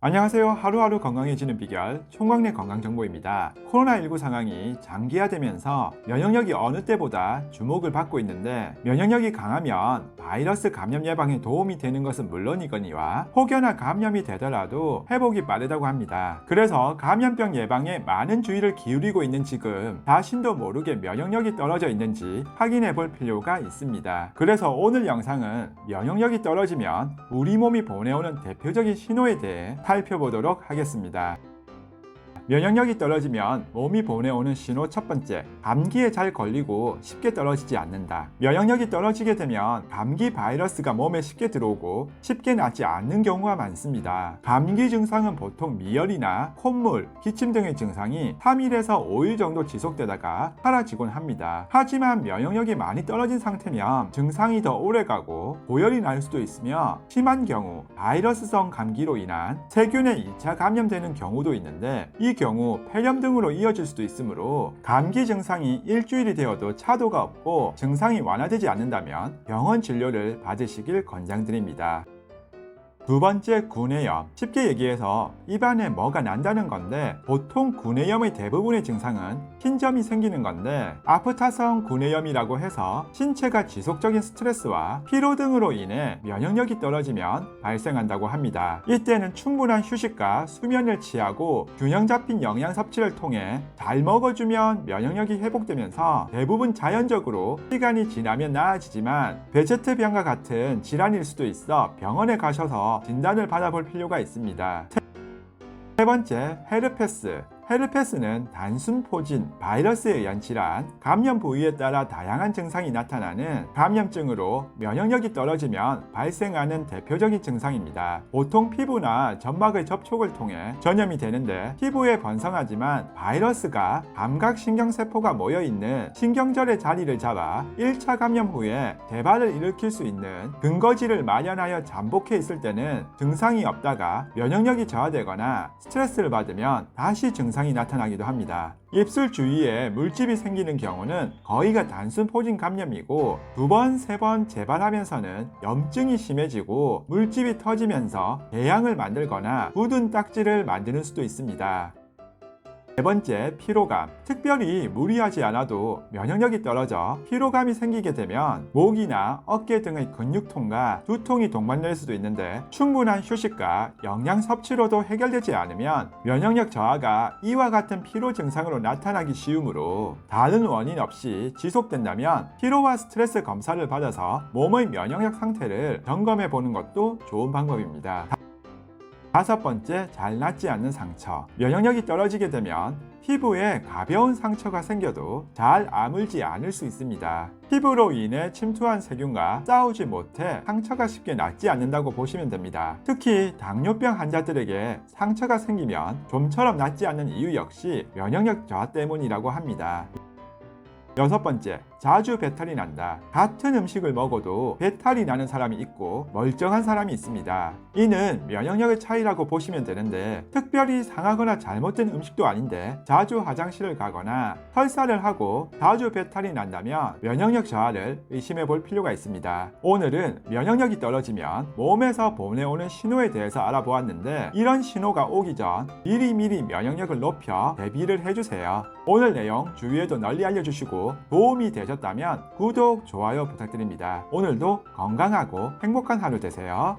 안녕하세요. 하루하루 건강해지는 비결 총광래 건강정보입니다. 코로나19 상황이 장기화되면서 면역력이 어느 때보다 주목을 받고 있는데, 면역력이 강하면 바이러스 감염 예방에 도움이 되는 것은 물론이거니와 혹여나 감염이 되더라도 회복이 빠르다고 합니다. 그래서 감염병 예방에 많은 주의를 기울이고 있는 지금 자신도 모르게 면역력이 떨어져 있는지 확인해 볼 필요가 있습니다. 그래서 오늘 영상은 면역력이 떨어지면 우리 몸이 보내오는 대표적인 신호에 대해 살펴보도록 하겠습니다. 면역력이 떨어지면 몸이 보내오는 신호 첫 번째, 감기에 잘 걸리고 쉽게 떨어지지 않는다. 면역력이 떨어지게 되면 감기 바이러스가 몸에 쉽게 들어오고 쉽게 낫지 않는 경우가 많습니다. 감기 증상은 보통 미열이나 콧물, 기침 등의 증상이 3일에서 5일 정도 지속되다가 사라지곤 합니다. 하지만 면역력이 많이 떨어진 상태면 증상이 더 오래가고 고열이 날 수도 있으며, 심한 경우 바이러스성 감기로 인한 세균에 2차 감염되는 경우도 있는데, 이 경우 폐렴 등으로 이어질 수도 있으므로 감기 증상이 일주일이 되어도 차도가 없고 증상이 완화되지 않는다면 병원 진료를 받으시길 권장드립니다. 두 번째, 구내염. 쉽게 얘기해서 입안에 뭐가 난다는 건데, 보통 구내염의 대부분의 증상은 흰점이 생기는 건데, 아프타성 구내염이라고 해서 신체가 지속적인 스트레스와 피로 등으로 인해 면역력이 떨어지면 발생한다고 합니다. 이때는 충분한 휴식과 수면을 취하고 균형 잡힌 영양 섭취를 통해 잘 먹어주면 면역력이 회복되면서 대부분 자연적으로 시간이 지나면 나아지지만, 베제트병과 같은 질환일 수도 있어 병원에 가셔서 진단을 받아볼 필요가 있습니다. 세 번째, 헤르페스. 헤르페스는 단순 포진, 바이러스에 의한 질환, 감염 부위에 따라 다양한 증상이 나타나는 감염증으로 면역력이 떨어지면 발생하는 대표적인 증상입니다. 보통 피부나 점막의 접촉을 통해 전염이 되는데, 피부에 번성하지만 바이러스가 감각신경세포가 모여있는 신경절의 자리를 잡아 1차 감염 후에 재발을 일으킬 수 있는 근거지를 마련하여 잠복해 있을 때는 증상이 없다가 면역력이 저하되거나 스트레스를 받으면 다시 증상이 나타나기도 합니다. 입술 주위에 물집이 생기는 경우는 거의가 단순 포진 감염이고, 2번, 3번 재발하면서는 염증이 심해지고 물집이 터지면서 궤양을 만들거나 굳은 딱지를 만드는 수도 있습니다. 네 번째, 피로감. 특별히 무리하지 않아도 면역력이 떨어져 피로감이 생기게 되면 목이나 어깨 등의 근육통과 두통이 동반될 수도 있는데, 충분한 휴식과 영양 섭취로도 해결되지 않으면 면역력 저하가 이와 같은 피로 증상으로 나타나기 쉬우므로, 다른 원인 없이 지속된다면 피로와 스트레스 검사를 받아서 몸의 면역력 상태를 점검해 보는 것도 좋은 방법입니다. 다섯 번째, 잘 낫지 않는 상처. 면역력이 떨어지게 되면 피부에 가벼운 상처가 생겨도 잘 아물지 않을 수 있습니다. 피부로 인해 침투한 세균과 싸우지 못해 상처가 쉽게 낫지 않는다고 보시면 됩니다. 특히 당뇨병 환자들에게 상처가 생기면 좀처럼 낫지 않는 이유 역시 면역력 저하 때문이라고 합니다. 여섯 번째, 자주 배탈이 난다. 같은 음식을 먹어도 배탈이 나는 사람이 있고 멀쩡한 사람이 있습니다. 이는 면역력의 차이라고 보시면 되는데, 특별히 상하거나 잘못된 음식도 아닌데 자주 화장실을 가거나 설사를 하고 자주 배탈이 난다면 면역력 저하를 의심해 볼 필요가 있습니다. 오늘은 면역력이 떨어지면 몸에서 보내오는 신호에 대해서 알아보았는데, 이런 신호가 오기 전 미리미리 면역력을 높여 대비를 해주세요. 오늘 내용 주위에도 널리 알려주시고 도움이 되셨다면 구독, 좋아요 부탁드립니다. 오늘도 건강하고 행복한 하루 되세요.